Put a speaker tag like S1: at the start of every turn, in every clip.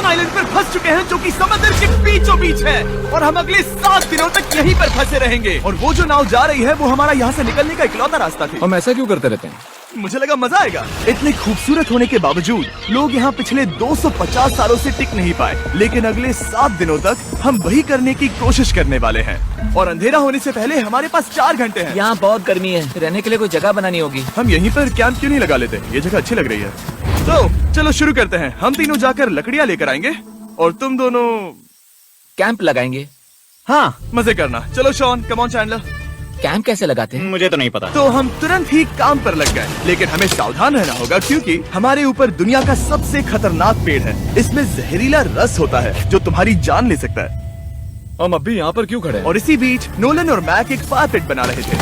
S1: Shawn island पर फंस चुके हैं, जो कि समंदर के बीचों बीच है, और हम अगले 7 दिनों तक यहीं पर फंसे रहेंगे। और वो जो नाव जा रही है वो हमारा यहाँ से निकलने का इकलौता रास्ता थी।
S2: हम ऐसा क्यों करते रहते हैं?
S1: मुझे लगा मजा आएगा। इतने खूबसूरत होने के बावजूद लोग यहाँ पिछले 250 सालों से टिक नहीं पाए, लेकिन अगले 7 दिनों तक हम वही करने की कोशिश करने वाले हैं। और अंधेरा होने से पहले हमारे पास 4 घंटे हैं।
S3: यहाँ बहुत गर्मी है, रहने के लिए कोई जगह बनानी होगी।
S1: हम यहीं पर कैंप क्यों नहीं लगा लेते? ये जगह अच्छी लग रही है। तो चलो शुरू करते हैं। हम तीनों जाकर लकड़ियाँ लेकर आएंगे और तुम दोनों
S3: कैंप लगाएंगे।
S1: हाँ, मजे करना। चलो Shawn, come on Chandler.
S3: Camp कैसे लगाते हैं?
S4: मुझे तो नहीं पता।
S1: तो हम तुरंत ही काम पर लग गए, लेकिन हमें सावधान रहना होगा क्योंकि हमारे ऊपर दुनिया का सबसे खतरनाक पेड़ है। इसमें जहरीला रस होता है जो तुम्हारी जान ले सकता है।
S2: हम अभी यहाँ पर क्यों खड़े हैं?
S1: और इसी बीच नोलन और मैक एक फायर पिट बना रहे थे।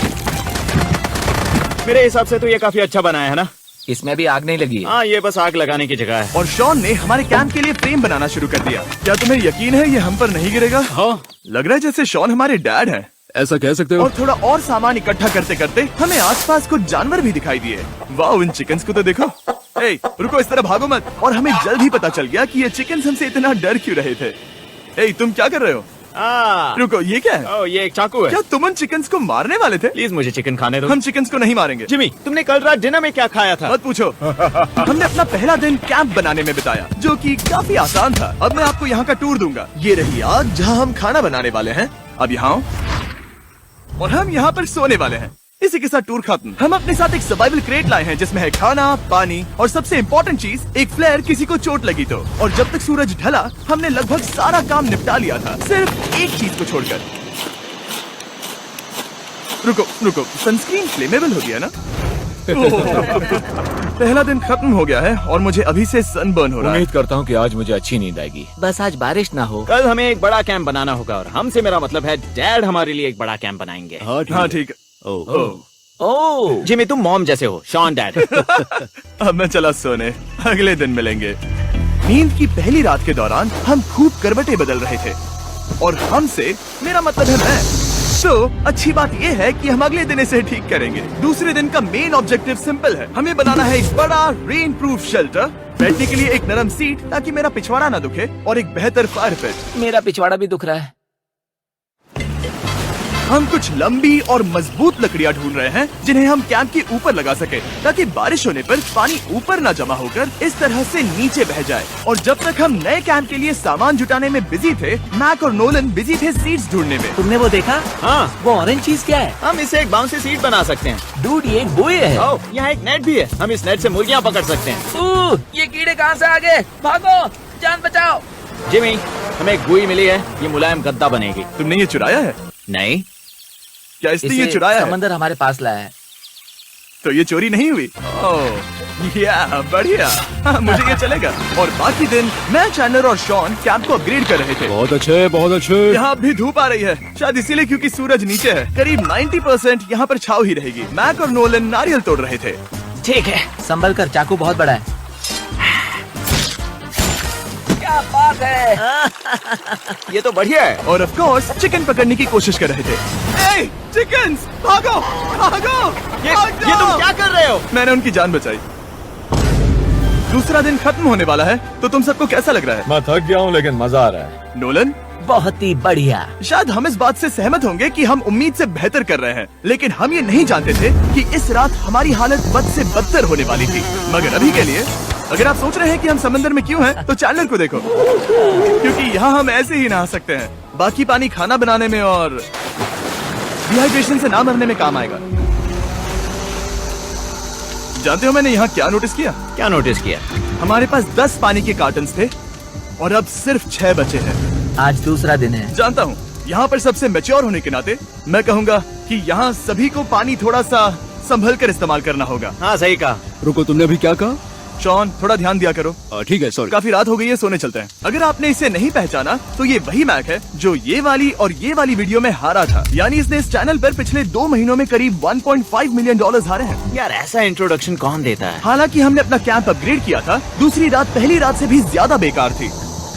S4: मेरे हिसाब से तो ये काफी अच्छा बनाया है ना?
S3: इसमें भी आग नहीं लगी है।
S4: हाँ, ये बस आग लगाने की जगह है।
S1: और शॉन ने हमारे कैंप के लिए फ्रेम बनाना शुरू कर दिया। क्या तुम्हें यकीन है ये हम पर नहीं गिरेगा?
S4: हाँ,
S1: लग रहा है जैसे शॉन हमारे डैड हैं।
S2: ऐसा कह सकते हो?
S1: और थोड़ा और सामान इकट्ठा करते करते हमें आसपास कुछ जानवर भी दिखाई दिए। वाह, इन चिकन्स को तो देखो। ए, रुको, इस तरह भागो मत। और हमें जल्द ही पता चल गया कि ये चिकन्स हमसे इतना डर क्यों रहे थे। ए, तुम क्या कर रहे हो? रुको, ये क्या है?
S4: ये एक चाकू है।
S1: क्या तुम उन चिकन्स को मारने वाले थे?
S4: प्लीज मुझे चिकन खाने दो।
S1: हम चिकन्स को नहीं मारेंगे।
S4: जिमी, तुमने कल रात डिनर में क्या खाया था?
S1: मत पूछो। हमने अपना पहला दिन कैंप बनाने में बिताया, जो कि काफी आसान था। अब मैं आपको यहाँ का टूर दूंगा। ये रही आग जहाँ हम खाना बनाने वाले हैं। अब यहाँ आओ। और हम यहाँ पर सोने वाले हैं। इसी के साथ टूर खत्म। हम अपने साथ एक सर्वाइवल क्रेट लाए हैं जिसमें है खाना, पानी और सबसे इम्पोर्टेंट चीज, एक फ्लेयर किसी को चोट लगी तो। और जब तक सूरज ढला हमने लगभग सारा काम निपटा लिया था, सिर्फ एक चीज को छोड़कर। रुको, सनस्क्रीन फ्लेमेबल हो गया ना? पहला दिन खत्म हो गया है और मुझे अभी से सनबर्न हो रहा है।
S2: उम्मीद करता हूँ कि आज मुझे अच्छी नींद आएगी।
S3: बस आज बारिश ना हो।
S4: कल हमें एक बड़ा कैंप बनाना होगा, और हमसे मेरा मतलब है डैड हमारे लिए एक बड़ा कैंप बनाएंगे।
S1: हाँ ठीक है।
S3: ओह,
S4: जिमी, तुम मॉम जैसे हो। Shawn dad.
S1: अब मैं चला सोने, अगले दिन मिलेंगे। नींद की पहली रात के दौरान हम खूब करवटें बदल रहे थे, और हमसे मेरा मतलब है मैं। तो अच्छी बात यह है कि हम अगले दिन इसे ठीक करेंगे। दूसरे दिन का मेन ऑब्जेक्टिव सिंपल है। हमें बनाना है एक बड़ा रेन प्रूफ शेल्टर, बैठने के लिए एक नरम सीट ताकि मेरा पिछवाड़ा ना दुखे, और एक बेहतर फायर पिट।
S3: मेरा पिछवाड़ा भी दुख रहा है।
S1: हम कुछ लंबी और मजबूत लकड़ियां ढूंढ रहे हैं जिन्हें हम कैंप के ऊपर लगा सके, ताकि बारिश होने पर पानी ऊपर न जमा होकर इस तरह से नीचे बह जाए। और जब तक हम नए कैंप के लिए सामान जुटाने में बिजी थे, मैक और नोलन बिजी थे सीड्स ढूंढने में।
S3: तुमने वो देखा?
S4: हाँ,
S3: वो ऑरेंज चीज क्या है?
S4: हम इसे एक बाउंसी सीट बना सकते हैं।
S3: डूड, ये एक बुए है।
S4: यहाँ एक नेट भी है। हम इस नेट से मुर्गियाँ पकड़ सकते हैं।
S3: ये कीड़े कहाँ से आ गए? भागो, जान बचाओ।
S4: जिमी, हमें एक बुई मिली है। ये मुलायम गद्दा बनेगी।
S1: तुमने ये चुराया है?
S4: नहीं,
S1: क्या इसने ये चुराया है?
S3: समंदर हमारे पास लाया है।
S1: तो ये चोरी नहीं हुई? ओह, या बढ़िया। हाँ, मुझे ये चलेगा। और बाकी दिन मैं, चैंडलर और शॉन कैंप को अपग्रेड कर रहे थे।
S2: बहुत अच्छे, बहुत अच्छे।
S1: यहाँ भी धूप आ रही है, शायद इसीलिए क्योंकि सूरज नीचे है। करीब 90% यहाँ पर छाव ही रहेगी। मैक और नोलन नारियल तोड़ रहे थे।
S3: ठीक है, संभल कर, चाकू बहुत बड़ा है। क्या बात है।
S4: ये तो बढ़िया है।
S1: और ऑफ कोर्स चिकन पकड़ने की कोशिश कर रहे थे। ए, चिकन्स, भागो, भागो!
S4: ये तुम क्या कर रहे हो?
S1: मैंने उनकी जान बचाई। दूसरा दिन खत्म होने वाला है, तो तुम सबको कैसा लग रहा है?
S2: मैं थक गया हूँ लेकिन मजा आ रहा है।
S1: नोलन,
S3: बहुत ही बढ़िया।
S1: शायद हम इस बात से सहमत होंगे कि हम उम्मीद से बेहतर कर रहे हैं, लेकिन हम ये नहीं जानते थे कि इस रात हमारी हालत बद से बदतर होने वाली थी। मगर अभी के लिए, अगर आप सोच रहे हैं कि हम समंदर में क्यों हैं, तो चैंडलर को देखो, क्योंकि यहाँ हम ऐसे ही नहा सकते हैं। बाकी पानी खाना बनाने में और डिहाइड्रेशन से ना मरने में काम आएगा। जानते हो मैंने यहाँ क्या नोटिस किया?
S4: क्या नोटिस किया?
S1: हमारे पास 10 पानी के कार्टन्स थे और अब सिर्फ 6 बचे हैं।
S3: आज दूसरा दिन है।
S1: जानता हूँ, यहाँ पर सबसे मैच्योर होने के नाते मैं कहूँगा कि यहाँ सभी को पानी थोड़ा सा संभल कर इस्तेमाल करना होगा।
S4: हाँ, सही कहा।
S2: रुको, तुमने अभी क्या कहा?
S1: शॉन, थोड़ा ध्यान दिया करो।
S2: ठीक है, सॉरी।
S1: काफी रात हो गई है, सोने चलते हैं। अगर आपने इसे नहीं पहचाना तो ये वही मैक है जो ये वाली और ये वाली वीडियो में हारा था। यानी इसने इस चैनल पर पिछले 2 महीनों में करीब $1.5 मिलियन हारे हैं।
S4: यार, ऐसा इंट्रोडक्शन कौन देता है?
S1: हालांकि हमने अपना कैंप अपग्रेड किया था, दूसरी रात पहली रात से भी ज्यादा बेकार थी।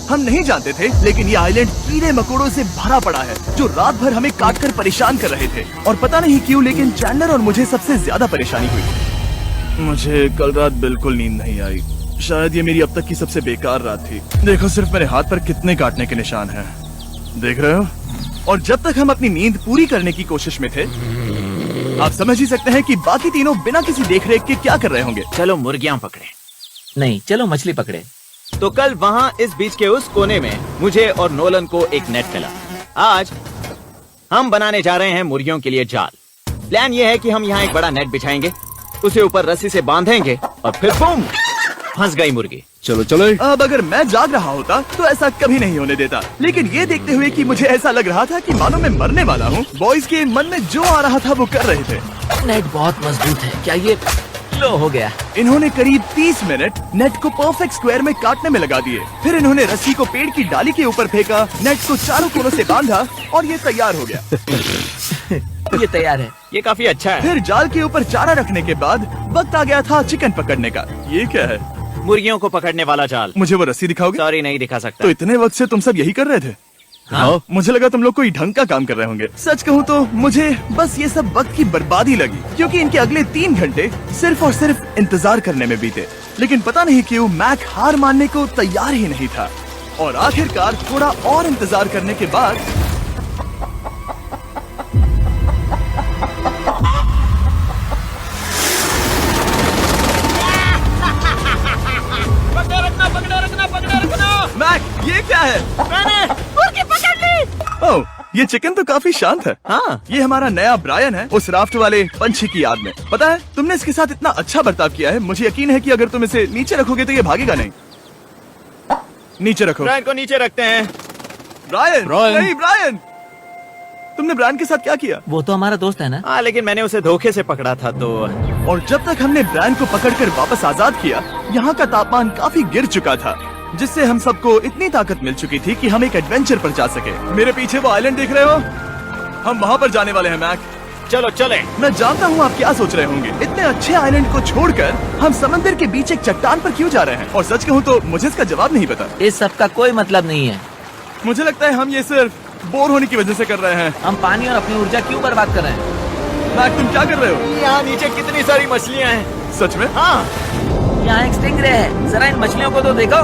S1: हम नहीं जानते थे, लेकिन ये आइलैंड कीड़े मकोड़ों से भरा पड़ा है जो रात भर हमें काट कर परेशान कर रहे थे। और पता नहीं क्यों, लेकिन चैंडलर और मुझे सबसे ज्यादा परेशानी हुई। मुझे कल रात बिल्कुल नींद नहीं आई। शायद ये मेरी अब तक की सबसे बेकार रात थी। देखो सिर्फ मेरे हाथ पर कितने काटने के निशान हैं। देख रहे हो? और जब तक हम अपनी नींद पूरी करने की कोशिश में थे, आप समझ ही सकते हैं कि बाकी तीनों बिना किसी देखरेख के क्या कर रहे होंगे।
S4: चलो मुर्गियां पकड़े।
S3: नहीं, चलो मछली पकड़े।
S4: तो कल वहाँ इस बीच के उस कोने में मुझे और नोलन को एक नेट मिला। आज हम बनाने जा रहे हैं मुर्गियों के लिए जाल। प्लान ये है कि हम यहाँ एक बड़ा नेट बिछाएंगे, उसे ऊपर रस्सी से बांधेंगे और फिर बूम, फंस गई मुर्गी।
S2: चलो चले।
S1: अब अगर मैं जाग रहा होता तो ऐसा कभी नहीं होने देता, लेकिन ये देखते हुए कि मुझे ऐसा लग रहा था कि मानो मैं मरने वाला हूँ, बॉयज के मन में जो आ रहा था वो कर रहे थे।
S3: नेट बहुत मजबूत है। क्या ये लो हो गया?
S1: इन्होंने करीब 30 मिनट नेट को परफेक्ट स्क्वायर में काटने में लगा दिए। फिर इन्होंने रस्सी को पेड़ की डाली के ऊपर फेंका, नेट को चारों कोनों से बांधा और ये तैयार हो गया।
S3: ये तैयार है।
S4: ये काफी अच्छा है।
S1: फिर जाल के ऊपर चारा रखने के बाद वक्त आ गया था चिकन पकड़ने का। ये क्या है?
S4: मुर्गियों को पकड़ने वाला जाल।
S1: मुझे वो रस्सी दिखाओगे?
S4: सॉरी, नहीं दिखा सकता।
S1: तो इतने वक्त से तुम सब यही कर रहे थे?
S4: हाँ।
S1: मुझे लगा तुम लोग कोई ढंग का काम कर रहे होंगे। सच कहूँ तो मुझे बस ये सब वक्त की बर्बादी लगी, क्योंकि इनके अगले 3 घंटे सिर्फ और सिर्फ इंतजार करने में बीते। लेकिन पता नहीं क्यों मैक हार मानने को तैयार ही नहीं था, और आखिरकार थोड़ा और इंतजार करने के बाद मैक, ये क्या है?
S4: मैंने मुर्गी पकड़ ली।
S1: ओह, ये चिकन तो काफी शांत है।
S4: हाँ।
S1: ये हमारा नया ब्रायन है, उस राफ्ट वाले पंछी की याद में। पता है, तुमने इसके साथ इतना अच्छा बर्ताव किया है, मुझे यकीन है कि अगर तुम इसे नीचे रखोगे तो ये भागेगा नहीं। नीचे रखो।
S4: ब्रायन को नीचे रखते हैं।
S1: Brian,
S2: Brian.
S1: नहीं ब्रायन, तुमने ब्रायन के साथ क्या किया?
S3: वो तो हमारा दोस्त है ना।
S4: हाँ, लेकिन मैंने उसे धोखे से पकड़ा था तो।
S1: और जब तक हमने ब्रायन को पकड़कर वापस आजाद किया, यहाँ का तापमान काफी गिर चुका था, जिससे हम सबको इतनी ताकत मिल चुकी थी कि हम एक एडवेंचर पर जा सके। मेरे पीछे वो आइलैंड देख रहे हो? हम वहाँ पर जाने वाले हैं मैक।
S4: चलो चले।
S1: मैं जानता हूँ आप क्या सोच रहे होंगे, इतने अच्छे आइलैंड को छोड़कर हम समंदर के बीच एक चट्टान पर क्यों जा रहे हैं? और सच कहूँ तो मुझे इसका जवाब नहीं पता।
S3: इस सब का कोई मतलब नहीं है।
S1: मुझे लगता है हम ये सिर्फ बोर होने की वजह से कर रहे हैं।
S3: हम पानी और अपनी ऊर्जा क्यों बर्बाद कर रहे हैं?
S1: मैक, तुम क्या कर रहे हो?
S4: यहाँ नीचे कितनी सारी मछलियाँ हैं।
S1: सच में?
S4: हाँ।
S3: यहाँ एक स्टिंगरे है, जरा इन मछलियों को तो देखो।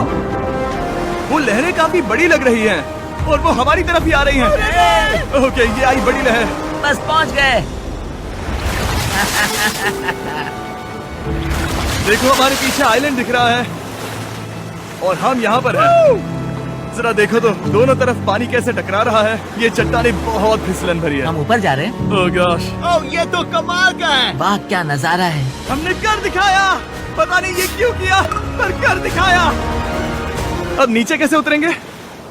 S1: वो लहरें काफी बड़ी लग रही हैं, और वो हमारी तरफ ही आ रही हैं। ओके, ये आई बड़ी लहर।
S3: बस पहुँच गए।
S1: देखो, हमारे पीछे आइलैंड दिख रहा है और हम यहाँ पर हैं। जरा देखो तो दोनों तरफ पानी कैसे टकरा रहा है। ये चट्टानें बहुत फिसलन भरी है।
S3: हम ऊपर जा रहे हैं।
S1: ओह गॉश,
S4: ओह, ये तो कमाल का है।
S3: वाह, क्या नजारा है।
S1: हमने कर दिखाया। पता नहीं ये क्यों किया, पर कर दिखाया। अब नीचे कैसे उतरेंगे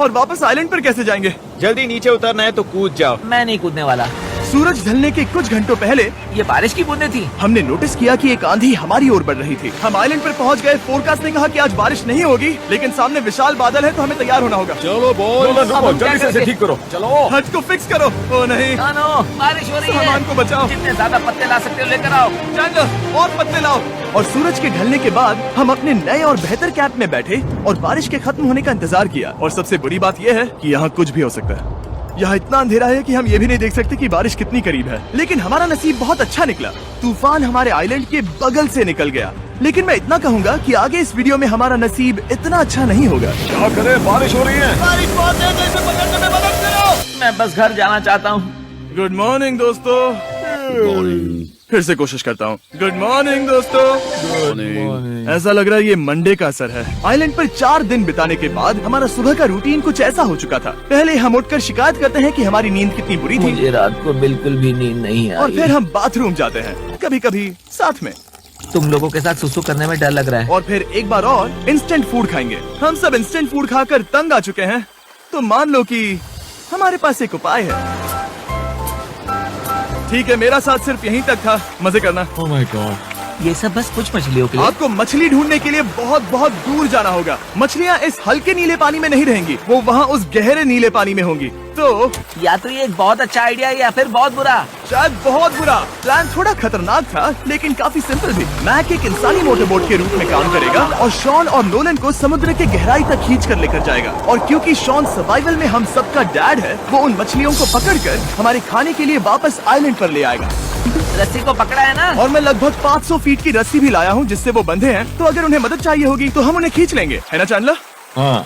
S1: और वापस आइलैंड पर कैसे जाएंगे?
S4: जल्दी नीचे उतरना है तो कूद जाओ।
S3: मैं नहीं कूदने वाला।
S1: सूरज ढलने के कुछ घंटों पहले
S3: ये बारिश की बूंदें थी।
S1: हमने नोटिस किया कि एक आंधी हमारी ओर बढ़ रही थी। हम आइलैंड पर पहुंच गए। फोरकास्ट ने कहा कि आज बारिश नहीं होगी, लेकिन सामने विशाल बादल है तो हमें तैयार होना होगा।
S2: चलो बॉय,
S3: अब हम क्या
S2: जल्दी से इसे
S3: करेंगे?
S2: ठीक करो। चलो।
S1: हज को फिक्स करो। ओ नहीं,
S3: नो, बारिश हो रही है।
S1: सामान को बचाओ।
S3: जितने ज्यादा पत्ते ला सकते हो लेकर आओ।
S1: चैंडलर, और पत्ते लाओ। और सूरज के ढलने के बाद हम अपने नए और बेहतर कैंप में बैठे और बारिश के खत्म होने का इंतजार किया। और सबसे बुरी बात यह है कि यहाँ कुछ भी हो सकता है। यहाँ इतना अंधेरा है कि हम ये भी नहीं देख सकते कि बारिश कितनी करीब है। लेकिन हमारा नसीब बहुत अच्छा निकला। तूफान हमारे आइलैंड के बगल से निकल गया। लेकिन मैं इतना कहूँगा कि आगे इस वीडियो में हमारा नसीब इतना अच्छा नहीं होगा।
S2: क्या करें, बारिश हो रही है।
S4: बारिश बहुत तेज है, इसे पकड़ने में मदद करो।
S3: मैं बस घर जाना चाहता हूँ।
S1: गुड मॉर्निंग दोस्तों। फिर से कोशिश करता हूँ। गुड मॉर्निंग दोस्तों। ऐसा लग रहा है ये मंडे का असर है। आइलैंड पर 4 दिन बिताने के बाद हमारा सुबह का रूटीन कुछ ऐसा हो चुका था। पहले हम उठकर शिकायत करते हैं कि हमारी नींद कितनी बुरी थी,
S3: मुझे रात को बिल्कुल भी नींद नहीं
S1: और
S3: आई।
S1: फिर हम बाथरूम जाते हैं, कभी कभी साथ में,
S3: तुम लोगों के साथ सुसु करने में डर लग रहा है।
S1: और फिर एक बार और इंस्टेंट फूड खाएंगे। हम सब इंस्टेंट फूड खाकर तंग आ चुके हैं, तो मान लो कि हमारे पास एक उपाय है। ठीक है, मेरा साथ सिर्फ यहीं तक था। मजे करना।
S2: Oh my God.
S3: ये सब बस कुछ मछलियों के लिए।
S1: आपको मछली ढूंढने के लिए बहुत बहुत दूर जाना होगा। मछलियाँ इस हल्के नीले पानी में नहीं रहेंगी, वो वहाँ उस गहरे नीले पानी में होंगी। तो
S3: या तो ये एक बहुत अच्छा आइडिया है या फिर बहुत बुरा।
S1: शायद बहुत बुरा। प्लान थोड़ा खतरनाक था लेकिन काफी सिंपल भी। मैक एक इंसानी मोटरबोट के रूप में काम करेगा और शॉन और नोलन को समुद्र के गहराई तक खींच कर लेकर जाएगा। और क्योंकि शॉन सर्वाइवल में हम सबका डैड है, वो उन मछलियों को पकड़कर हमारे खाने के लिए वापस आइलैंड पर ले आएगा।
S3: रस्सी को पकड़ा है ना?
S1: और मैं लगभग 500 फीट की रस्सी भी लाया हूँ जिससे वो बंधे हैं, तो अगर उन्हें मदद चाहिए होगी तो हम उन्हें खींच लेंगे, है ना चैंडलर?
S2: हाँ।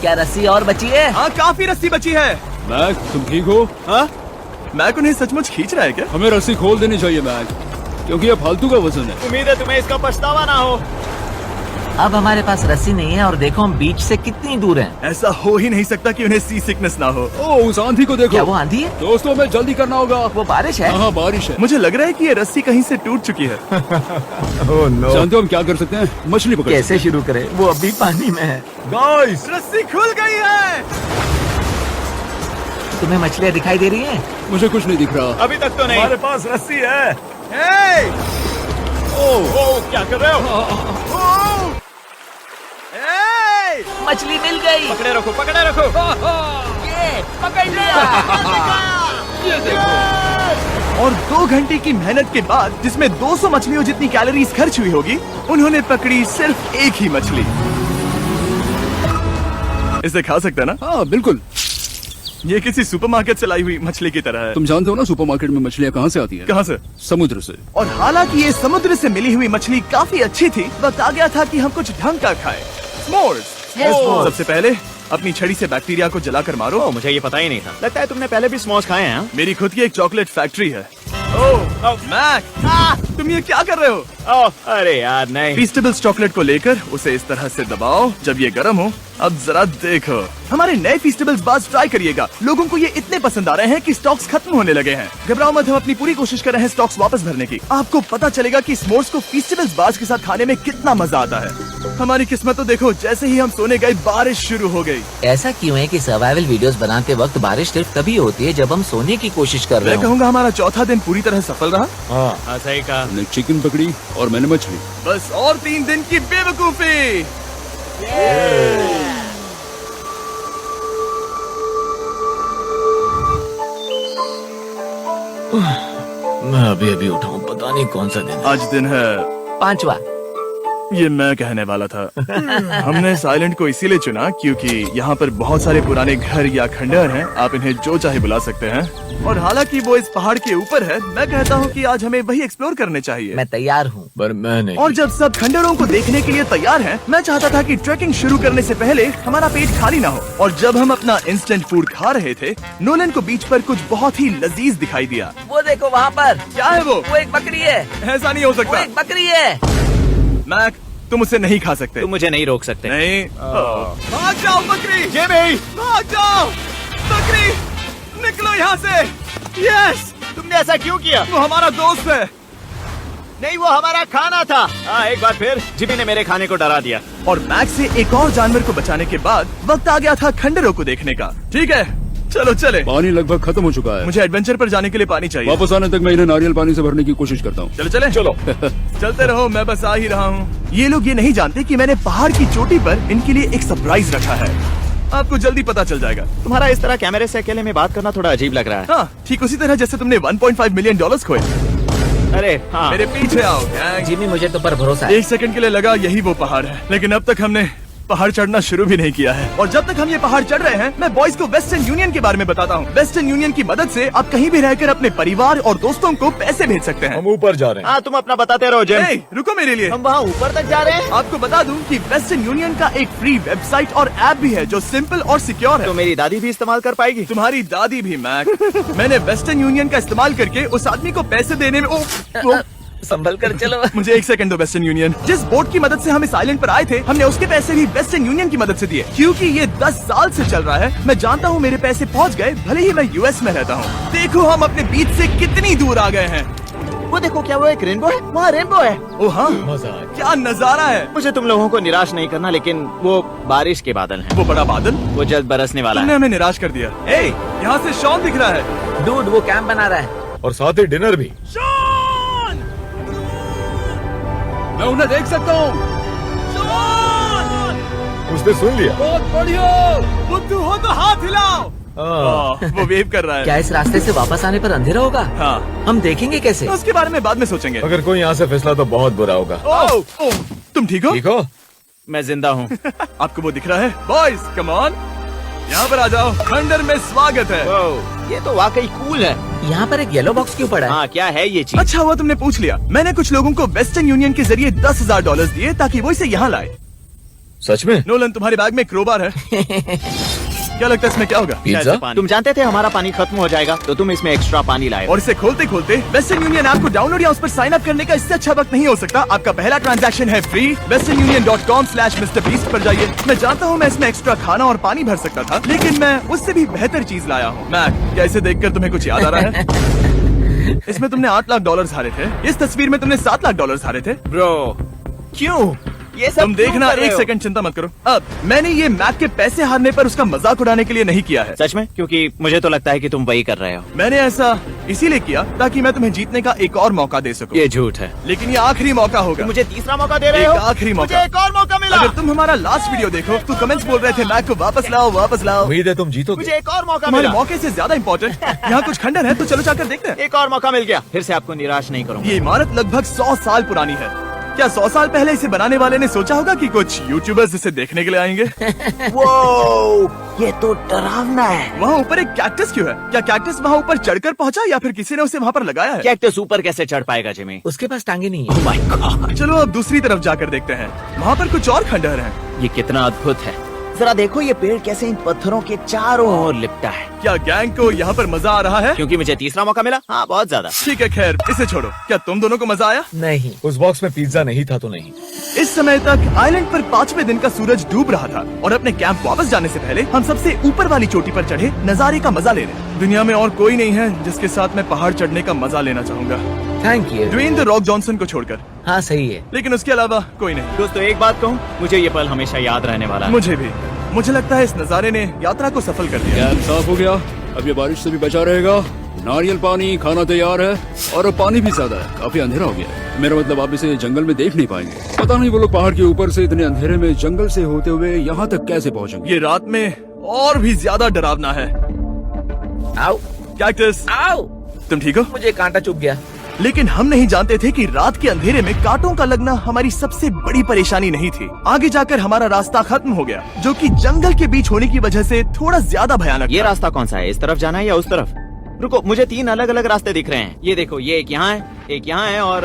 S3: क्या रस्सी और बची है?
S1: हाँ, काफी रस्सी बची है।
S2: मैक, तुम ठीक हो?
S1: हाँ, मैक उन्हें सचमुच खींच रहा है क्या?
S2: हमें रस्सी खोल देनी चाहिए मैक, क्योंकि ये फालतू का वजन है।
S4: उम्मीद है तुम्हें इसका पछतावा ना हो।
S3: अब हमारे पास रस्सी नहीं है और देखो हम बीच से कितनी दूर हैं।
S1: ऐसा हो ही नहीं सकता कि उन्हें सी सिकनेस ना हो।
S2: ओ, उस आंधी को देखो।
S3: क्या वो आंधी है?
S2: दोस्तों, हमें जल्दी करना होगा।
S3: वो बारिश है?
S2: हाँ, बारिश है।
S1: मुझे लग रहा है कि ये रस्सी कहीं से टूट चुकी है।
S2: जानते हो हम क्या कर सकते हैं? मछली पकड़ सकते
S3: कैसे शुरू करें? वो अभी पानी में है।
S1: गाइस, रस्सी खुल गई है।
S3: तुम्हें मछलियाँ दिखाई दे रही हैं?
S2: हैं। मुझे कुछ नहीं दिख रहा।
S4: अभी तक तो नहीं।
S2: हमारे पास रस्सी है।
S1: हे!
S4: ओ, क्या कर रहे हो?
S1: ओ! हे!
S3: मछली मिल गई।
S4: पकड़े रखो, पकड़े रखो।
S3: ये पकड़ लिया।
S2: ये देखो।
S1: और 2 घंटे की मेहनत के बाद, जिसमें 200 मछलियों जितनी कैलोरीज खर्च हुई होगी, उन्होंने पकड़ी सिर्फ एक ही मछली। इसे खा सकते हैं ना?
S2: हाँ, बिल्कुल।
S1: ये किसी सुपरमार्केट से लाई हुई मछली की तरह है।
S2: तुम जानते हो ना सुपरमार्केट में मछलियाँ कहाँ से आती हैं?
S1: कहाँ से?
S2: समुद्र से।
S1: और हालांकि ये समुद्र से मिली हुई मछली काफी अच्छी थी, वक्त आ गया था कि हम कुछ ढंग का खाएं। स्मोर्स। सबसे पहले अपनी छड़ी से बैक्टीरिया को जलाकर मारो।
S4: ओ, मुझे ये पता ही नहीं था। लगता है तुमने पहले भी स्मोक्स खाए हैं।
S1: मेरी खुद की एक चॉकलेट फैक्ट्री है। ओह, मैक, तुम ये क्या कर रहे हो?
S4: ओह, अरे यार नहीं।
S1: फीस्टेबल्स चॉकलेट को लेकर उसे इस तरह से दबाओ जब ये गर्म हो। अब जरा देखो, हमारे नए फीस्टेबल्स बार्स ट्राई करिएगा। लोगों को ये इतने पसंद आ रहे हैं कि स्टॉक्स खत्म होने लगे हैं। घबराओ मत, हम अपनी पूरी कोशिश कर रहे हैं स्टॉक्स वापस भरने की। आपको पता चलेगा कि स्मोर्स को फीस्टेबल्स बार्स के साथ खाने में कितना मजा आता है। हमारी किस्मत तो देखो, जैसे ही हम सोने गए बारिश शुरू हो गई।
S3: ऐसा क्यों है कि सर्वाइवल वीडियोस बनाते वक्त बारिश सिर्फ तभी होती है जब हम सोने की कोशिश कर रहे
S1: मैं
S3: हो?
S1: कहूँगा हमारा चौथा दिन पूरी तरह सफल रहा।
S4: हाँ, सही कहा।
S2: हमने चिकन पकड़ी और मैंने मछली।
S1: बस और 3 दिन की बेवकूफी।
S3: मैं अभी अभी उठा हूँ, पता नहीं कौन सा दिन है।
S1: आज दिन है
S3: 5वां।
S1: ये मैं कहने वाला था। हमने इस आइलैंड को इसीलिए चुना क्योंकि यहाँ पर बहुत सारे पुराने घर या खंडहर हैं। आप इन्हें जो चाहे बुला सकते हैं। और हालांकि वो इस पहाड़ के ऊपर है, मैं कहता हूँ कि आज हमें वही एक्सप्लोर करने चाहिए।
S3: मैं तैयार हूँ।
S2: पर मैं नहीं।
S1: और जब सब खंडहरों को देखने के लिए तैयार हैं, मैं चाहता था कि ट्रैकिंग शुरू करने से पहले हमारा पेट खाली ना हो। और जब हम अपना इंस्टेंट फूड खा रहे थे, नोलन को बीच पर कुछ बहुत ही लजीज दिखाई दिया।
S3: वो देखो वहाँ पर।
S1: क्या है वो?
S3: वो एक बकरी है।
S1: ऐसा नहीं हो
S3: वो
S1: सकता।
S3: एक बकरी है।
S1: मैक, तुम उसे नहीं खा सकते।
S4: तुम मुझे नहीं रोक सकते।
S1: नहीं। भाग जाओ बकरी।
S4: ये भी।
S1: भाग जाओ बकरी, निकलो यहाँ से। यस,
S4: तुमने ऐसा क्यों किया?
S1: वो हमारा दोस्त है।
S4: नहीं, वो हमारा खाना था। एक बार फिर जिमी ने मेरे खाने को डरा दिया।
S1: और मैक से एक और जानवर को बचाने के बाद वक्त आ गया था खंडहरों को देखने का। ठीक है, चलो चले।
S2: पानी लगभग खत्म हो चुका है।
S1: मुझे एडवेंचर पर जाने के लिए पानी चाहिए।
S2: वापस आने तक मैं इन्हें नारियल पानी से भरने की कोशिश करता हूँ।
S1: चलो चले।
S2: चलो।
S1: चलते रहो, मैं बस आ ही रहा हूँ। ये लोग ये नहीं जानते कि मैंने पहाड़ की चोटी पर इनके लिए एक सरप्राइज रखा है। आपको जल्दी पता चल जाएगा।
S4: तुम्हारा इस तरह कैमरे से अकेले में बात करना थोड़ा अजीब लग रहा है।
S1: हाँ, ठीक उसी तरह जैसे तुमने $1.5 मिलियन खोए।
S4: अरे हाँ।
S1: मेरे पीछे आओ गैंग।
S3: जिमी, मुझे तो पर भरोसा है।
S1: 1 सेकंड के लिए लगा यही वो पहाड़ है, लेकिन अब तक हमने पहाड़ चढ़ना शुरू भी नहीं किया है। और जब तक हम ये पहाड़ चढ़ रहे हैं, मैं बॉयज को वेस्टर्न यूनियन के बारे में बताता हूँ। वेस्टर्न यूनियन की मदद से आप कहीं भी रहकर अपने परिवार और दोस्तों को पैसे भेज सकते हैं।
S2: हम ऊपर जा रहे हैं।
S4: हाँ, तुम अपना बताते रहो जिम।
S1: ए, रुको मेरे लिए।
S4: हम वहाँ ऊपर तक जा रहे हैं।
S1: आपको बता दूं कि वेस्टर्न यूनियन का एक फ्री वेबसाइट और ऐप भी है जो सिंपल और सिक्योर है।
S4: तो मेरी दादी भी इस्तेमाल कर पाएगी।
S1: तुम्हारी दादी भी मैक। मैंने वेस्टर्न यूनियन का इस्तेमाल करके उस आदमी को पैसे देने में
S3: संभल कर चलो।
S1: मुझे 1 सेकंड दो। वेस्टर्न यूनियन, जिस बोट की मदद से हम इस आइलैंड पर आए थे, हमने उसके पैसे भी वेस्टर्न यूनियन की मदद से दिए। क्योंकि ये 10 साल से चल रहा है, मैं जानता हूँ मेरे पैसे पहुँच गए, भले ही मैं यूएस में रहता हूँ। देखो हम अपने बीच से कितनी दूर आ गए हैं।
S4: वो देखो, क्या वो एक रेनबो है? वहाँ रेनबो है।
S1: ओ हाँ, क्या नजारा है।
S4: मुझे तुम लोगों को निराश नहीं करना, लेकिन वो बारिश के बादल हैं।
S1: वो बड़ा बादल,
S4: वो जल्द बरसने वाला
S1: तुमने
S4: है।
S1: हमें निराश कर दिया। ए, यहाँ से शॉन दिख रहा है।
S3: डूड, वो कैंप बना रहा है।
S2: और साथ ही डिनर भी।
S1: शॉन!
S2: मैं उन्हें देख सकता हूँ।
S1: शॉन!
S2: उसने सुन लिया।
S1: बहुत बढ़िया। बुद्धू हो तो हाथ हिलाओ। वो वेव कर रहा है।
S3: क्या इस रास्ते से वापस आने पर अंधेरा होगा?
S1: हाँ,
S3: हम देखेंगे कैसे?
S1: उसके बारे में बाद में सोचेंगे।
S5: अगर कोई यहाँ से फिसला तो बहुत बुरा होगा।
S1: ओह, तुम ठीक हो?
S5: ठीक हो?
S4: मैं जिंदा हूँ।
S1: आपको वो दिख रहा है? बॉयज कम ऑन, यहाँ पर आ जाओ, खंडर में स्वागत है।
S4: ये तो वाकई कूल है।
S3: यहाँ पर एक येलो बॉक्स क्यों पड़ा है?
S4: हाँ, क्या है ये चीज?
S1: अच्छा हुआ तुमने पूछ लिया। मैंने कुछ लोगों को वेस्टर्न यूनियन के जरिए $10,000 दिए ताकि वो इसे यहाँ लाए।
S5: सच में?
S1: नोलन, तुम्हारे बैग में क्रोबार है। क्या लगता है इसमें क्या होगा?
S5: पिज्जा?
S4: तुम जानते थे हमारा पानी खत्म हो जाएगा, तो तुम इसमें एक्स्ट्रा पानी लाए।
S1: और इसे खोलते खोलते वेस्टर्न यूनियन ऐप को डाउनलोड या उस पर साइन अप करने का इससे अच्छा वक्त नहीं हो सकता। आपका पहला ट्रांजैक्शन है फ्री। westernunion.com/MrBeast पर जाइए। मैं जानता हूँ मैं इसमें एक्स्ट्रा खाना और पानी भर सकता था, लेकिन मैं उससे भी बेहतर चीज लाया हूँ। मैक, क्या इसे देखकर तुम्हें कुछ याद आ रहा है? इसमें तुमने $8 लाख हारे थे। इस तस्वीर में तुमने $7 लाख हारे थे।
S4: ब्रो, क्यों ये सब
S1: तुम देखना,
S4: क्यों कर रहे
S1: एक
S4: हो?
S1: सेकंड चिंता मत करो। अब मैंने ये मैक के पैसे हारने पर उसका मजाक उड़ाने के लिए नहीं किया है।
S4: सच में? क्योंकि मुझे तो लगता है कि तुम वही कर रहे हो।
S1: मैंने ऐसा इसीलिए किया ताकि मैं तुम्हें जीतने का एक और मौका दे सकूं।
S4: ये झूठ है।
S1: लेकिन ये आखिरी मौका होगा।
S4: तुम मुझे तीसरा मौका दे रहे
S1: एक
S4: हो?
S1: आखिरी मौका।
S4: मुझे एक और मौका मिला।
S1: अगर तुम हमारा लास्ट वीडियो देखो तो कमेंट्स बोल रहे थे मैक को वापस लाओ, वापस लाओ।
S5: उम्मीद है तुम जीतोगे।
S4: मुझे एक और मौका
S1: तुम्हारे
S4: मिला।
S1: मौके से ज्यादा इम्पोर्टेंट यहाँ कुछ खंडर है, तो चलो जाकर देखते हैं।
S4: एक और मौका मिल गया। फिर से आपको निराश नहीं करूंगा।
S1: ये इमारत लगभग 100 साल पुरानी है। क्या 100 साल पहले इसे बनाने वाले ने सोचा होगा कि कुछ यूट्यूबर्स इसे देखने के लिए आएंगे?
S4: वो ये तो डरावना है।
S1: वहाँ ऊपर एक कैक्टस क्यों है? क्या कैक्टस वहाँ ऊपर चढ़कर पहुँचा या फिर किसी ने उसे वहाँ पर लगाया है?
S4: कैक्टस ऊपर कैसे चढ़ पाएगा जिमी?
S3: उसके पास टांगे नहीं है।
S4: ओह माय गॉड,
S1: चलो अब दूसरी तरफ जाकर देखते हैं। वहाँ पर कुछ और खंडहर हैं।
S4: ये कितना अद्भुत है। जरा देखो ये पेड़ कैसे इन पत्थरों के चारों ओर लिपटा है।
S1: क्या गैंग को यहाँ पर मजा आ रहा है?
S4: क्योंकि मुझे तीसरा मौका मिला। हाँ, बहुत ज्यादा।
S1: ठीक है, खैर इसे छोड़ो। क्या तुम दोनों को मजा आया?
S3: नहीं।
S5: उस बॉक्स में पिज्जा नहीं था तो नहीं।
S1: इस समय तक आइलैंड पर 5वें दिन का सूरज डूब रहा था और अपने कैंप वापस जाने से पहले हम सबसे ऊपर वाली चोटी पर चढ़े नजारे का मजा ले रहे। दुनिया में और कोई नहीं है जिसके साथ मैं पहाड़ चढ़ने का मजा लेना चाहूंगा,
S3: thank you.
S1: Dwayne the Rock Johnson को छोड़कर।
S3: हाँ सही है।
S1: लेकिन उसके अलावा कोई नहीं।
S4: दोस्तों, एक बात कहूँ, मुझे ये पल हमेशा याद रहने वाला है।
S1: मुझे भी। मुझे लगता है इस नजारे ने यात्रा को सफल कर दिया।
S2: कैंप साफ हो गया, अब ये बारिश से भी बचा रहेगा। नारियल पानी, खाना तैयार है और अब पानी भी ज्यादा है। काफी अंधेरा हो गया है। मेरा मतलब आप इसे जंगल में देख नहीं पाएंगे। पता नहीं वो लोग पहाड़ के ऊपर से इतने अंधेरे में जंगल से होते हुए यहाँ तक कैसे पहुँचेंगे।
S1: ये रात में और भी ज्यादा डरावना है।
S3: आओ
S1: कैक्टस,
S3: आओ।
S1: तुम ठीक हो?
S3: मुझे कांटा चुभ गया।
S1: लेकिन हम नहीं जानते थे कि रात के अंधेरे में कांटों का लगना हमारी सबसे बड़ी परेशानी नहीं थी। आगे जाकर हमारा रास्ता खत्म हो गया, जो कि जंगल के बीच होने की वजह से थोड़ा ज्यादा भयानक
S4: ये
S1: था।
S4: रास्ता कौन सा है? इस तरफ जाना है या उस तरफ? रुको, मुझे 3 अलग अलग रास्ते दिख रहे हैं। ये देखो, ये एक यहाँ है, एक यहाँ है और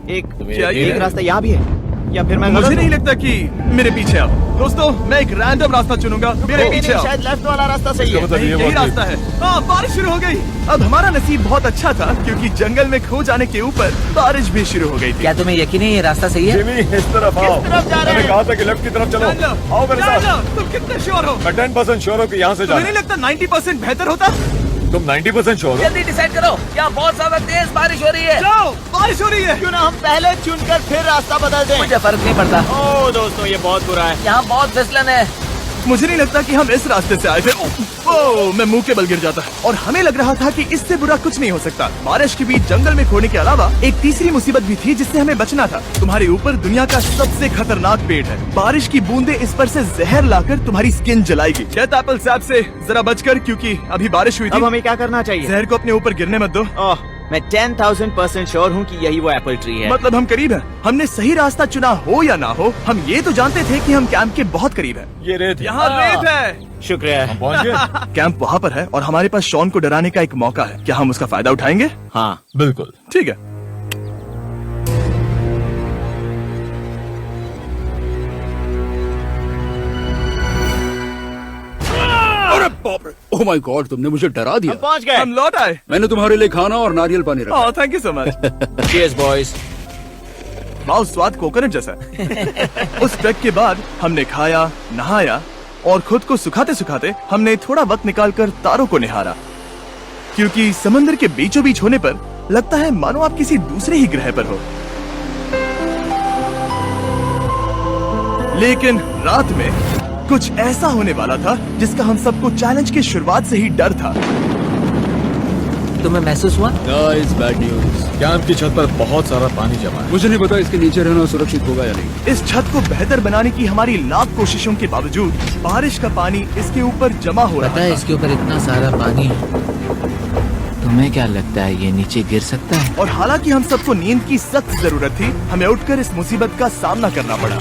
S1: क्या ये
S4: एक रास्ता यहाँ भी है। या फिर मैं
S1: मुझे
S4: गलत
S1: नहीं
S4: हूँ?
S1: लगता कि मेरे पीछे आओ। दोस्तों, मैं एक रैंडम रास्ता चुनूंगा। मेरे
S4: नहीं,
S1: पीछे आओ।
S4: शायद लेफ्ट वाला रास्ता सही है।
S5: मतलब
S1: नहीं,
S5: ये
S1: यही
S5: बात नहीं।
S1: रास्ता है। हाँ, बारिश शुरू हो गई। अब हमारा नसीब बहुत अच्छा था क्योंकि जंगल में खो जाने के ऊपर बारिश भी शुरू हो गई थी।
S3: क्या तुम्हें यकीन है ये रास्ता सही है?
S5: जिमी, इस तरफ आओ।
S4: तरफ जा रहे
S5: मैंने
S4: हैं?
S5: कहा था कि लेफ्ट की तरफ चलो। आओ मेरे साथ।
S1: तुम कितने श्योर हो?
S5: मैं 10% श्योर हूँ कि यहाँ से
S1: तुम्हें
S5: जाना।
S1: नहीं लगता 90% बेहतर होता?
S5: तुम 90% श्योर हो?
S3: जल्दी डिसाइड करो। यहाँ बहुत ज्यादा तेज बारिश हो रही है।
S1: जाओ, बारिश हो रही है।
S4: क्यों ना हम पहले चुनकर फिर रास्ता बदल दें?
S3: मुझे फर्क नहीं पड़ता।
S4: ओह दोस्तों, ये बहुत बुरा है।
S3: यहाँ बहुत फिसलन है।
S1: मुझे नहीं लगता कि हम इस रास्ते से आए थे। ओह, मैं मुंह के बल गिर जाता और हमें लग रहा था कि इससे बुरा कुछ नहीं हो सकता। बारिश के बीच जंगल में खोने के अलावा एक तीसरी मुसीबत भी थी जिससे हमें बचना था। तुम्हारे ऊपर दुनिया का सबसे खतरनाक पेड़ है। बारिश की बूंदें इस पर से जहर लाकर तुम्हारी स्किन जलाएगी। डेथ एप्पल सैप से जरा बचकर, क्योंकि अभी बारिश हुई
S4: अब
S1: थी।
S4: हमें क्या करना चाहिए?
S1: जहर को अपने ऊपर गिरने मत दो।
S4: ओह, मैं 10,000% श्योर हूँ कि यही वो एप्पल ट्री है।
S1: मतलब हम करीब हैं। हमने सही रास्ता चुना हो या ना हो, हम ये तो जानते थे कि हम कैंप के बहुत करीब हैं।
S5: ये रेत है।
S1: यहाँ रेत है।
S4: शुक्रिया।
S5: पहुँच गए?
S1: कैंप वहाँ पर है और हमारे पास शॉन को डराने का एक मौका है। क्या हम उसका फायदा उठाएंगे?
S4: हाँ,
S5: बिल्कुल।
S1: ठीक है।
S2: अरे बाप रे, ओह माय गॉड, तुमने मुझे डरा दिया।
S4: हम पहुँच गए।
S1: हम लौट आए।
S2: मैंने तुम्हारे लिए खाना और नारियल पानी रखा।
S1: Oh, thank you so much.
S4: Cheers, boys।
S1: वाह, स्वाद कोकोनट जैसा है। उस ट्रैक के बाद हमने खाया, नहाया और खुद को सुखाते सुखाते हमने थोड़ा वक्त निकालकर तारों को निहारा, क्योंकि समंदर के बीचों बीच होने पर लगता है मानो आप किसी दूसरे ही ग्रह पर हो। लेकिन रात में कुछ ऐसा होने वाला था जिसका हम सबको चैलेंज के शुरुआत से ही डर था।
S3: तुम्हें महसूस हुआ?
S2: Guys, bad news.
S5: कैंप की छत पर बहुत सारा पानी जमा है।
S2: मुझे नहीं पता इसके नीचे रहना सुरक्षित होगा या नहीं।
S1: इस छत को बेहतर बनाने की हमारी लाख कोशिशों के बावजूद बारिश का पानी इसके ऊपर जमा हो
S3: पता
S1: रहा
S3: है
S1: है
S3: इसके ऊपर इतना सारा पानी है, तुम्हें क्या लगता है ये नीचे गिर सकता है?
S1: और हालांकि हम सबको नींद की सख्त जरूरत थी, हमें उठकर इस मुसीबत का सामना करना पड़ा।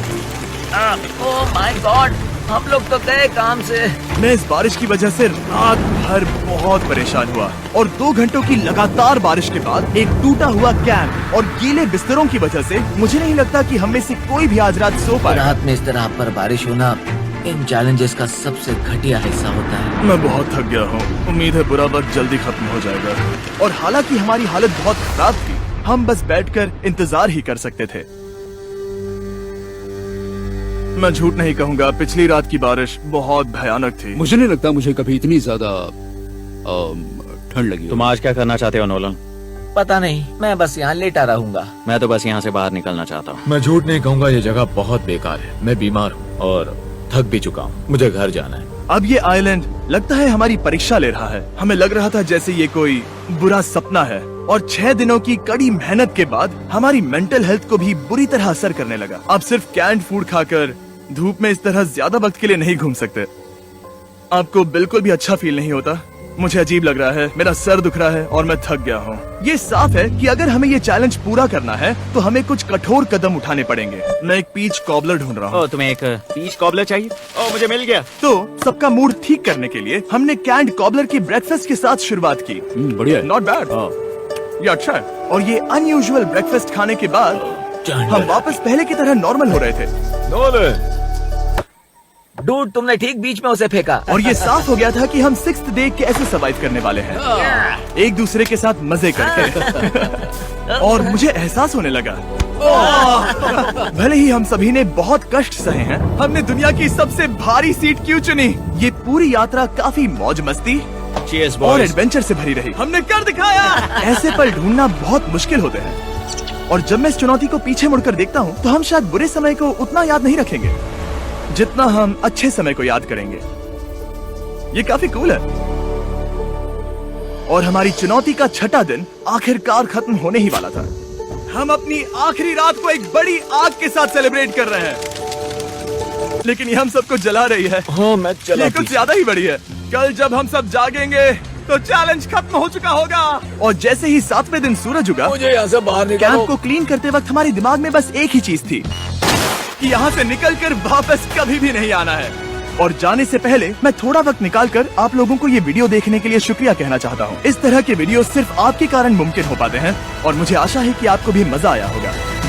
S3: ओह माय गॉड, हम लोग तो गए काम से।
S1: मैं इस बारिश की वजह से रात भर बहुत परेशान हुआ और 2 घंटों की लगातार बारिश के बाद एक टूटा हुआ कैंप और गीले बिस्तरों की वजह से मुझे नहीं लगता कि हम में से कोई भी आज रात सो पाए।
S3: रात में इस तरह पर बारिश होना इन चैलेंजेस का सबसे घटिया हिस्सा होता है।
S1: मैं बहुत थक गया हूँ, उम्मीद है बुरा वक्त जल्दी खत्म हो जाएगा। और हालांकि हमारी हालत बहुत खराब थी, हम बस बैठकर इंतजार ही कर सकते थे। मैं झूठ नहीं कहूँगा, पिछली रात की बारिश बहुत भयानक थी।
S2: मुझे नहीं लगता मुझे कभी इतनी ज्यादा ठंड लगी हो।
S4: तुम आज क्या करना चाहते हो नोलन?
S3: पता नहीं, मैं बस यहाँ लेटा रहूंगा।
S4: मैं तो बस यहाँ से बाहर निकलना चाहता हूँ।
S5: मैं झूठ नहीं कहूँगा, ये जगह बहुत बेकार है। मैं बीमार हूँ और थक भी चुका हूँ। मुझे घर जाना है।
S1: अब ये आइलैंड लगता है हमारी परीक्षा ले रहा है। हमें लग रहा था जैसे ये कोई बुरा सपना है और 6 दिनों की कड़ी मेहनत के बाद हमारी मेंटल हेल्थ को भी बुरी तरह असर करने लगा। अब सिर्फ कैंड फूड खाकर धूप में इस तरह ज्यादा वक्त के लिए नहीं घूम सकते। आपको बिल्कुल भी अच्छा फील नहीं होता? मुझे अजीब लग रहा है, मेरा सर दुख रहा है और मैं थक गया हूँ। ये साफ है कि अगर हमें ये चैलेंज पूरा करना है तो हमें कुछ कठोर कदम उठाने पड़ेंगे। मैं एक पीच कॉबलर ढूंढ रहा हूँ।
S4: ओ, तुम्हें एक पीच कॉबलर चाहिए? ओ, मुझे मिल गया।
S1: तो सबका मूड ठीक करने के लिए हमने कैंड कॉबलर के ब्रेकफास्ट के साथ शुरुआत की।
S2: बढ़िया है।
S1: नॉट बैड, ये अच्छा है। और ये अनयूजुअल ब्रेकफास्ट खाने के बाद हम वापस पहले की तरह नॉर्मल हो रहे थे।
S5: नोलन,
S3: डूड, तुमने ठीक बीच में उसे फेंका।
S1: और ये साफ हो गया था कि हम 6th डे कैसे सर्वाइव करने वाले हैं, एक दूसरे के साथ मजे करके। और मुझे एहसास होने लगा, भले ही हम सभी ने बहुत कष्ट सहे हैं, हमने दुनिया की सबसे भारी सीट क्यों चुनी? ये पूरी यात्रा काफी मौज मस्ती
S4: Cheers,
S1: और
S4: boys.
S1: एडवेंचर से भरी रही। हमने कर दिखाया। ऐसे पल ढूंढना बहुत मुश्किल होते हैं और जब मैं इस चुनौती को पीछे मुड़कर देखता हूँ तो हम शायद बुरे समय को उतना याद नहीं रखेंगे जितना हम अच्छे समय को याद करेंगे। ये काफी कूल है। और हमारी चुनौती का 6ठा दिन आखिरकार खत्म होने ही वाला था। हम अपनी आखिरी रात को एक बड़ी आग के साथ सेलिब्रेट कर रहे हैं, लेकिन ये हम सबको जला रही है।
S5: हाँ मैं चला।
S1: ये कुछ ज्यादा ही बड़ी है। कल जब हम सब जागेंगे तो चैलेंज खत्म हो चुका होगा। और जैसे ही 7वें दिन सूरज उगा,
S5: मुझे यहाँ से बाहर
S1: कैंप
S5: निकालो।
S1: को क्लीन करते वक्त हमारे दिमाग में बस एक ही चीज थी कि यहाँ से निकलकर वापस कभी भी नहीं आना है। और जाने से पहले मैं थोड़ा वक्त निकालकर आप लोगों को ये वीडियो देखने के लिए शुक्रिया कहना चाहता हूँ। इस तरह के वीडियो सिर्फ आपके कारण मुमकिन हो पाते हैं और मुझे आशा है कि आपको भी मजा आया होगा।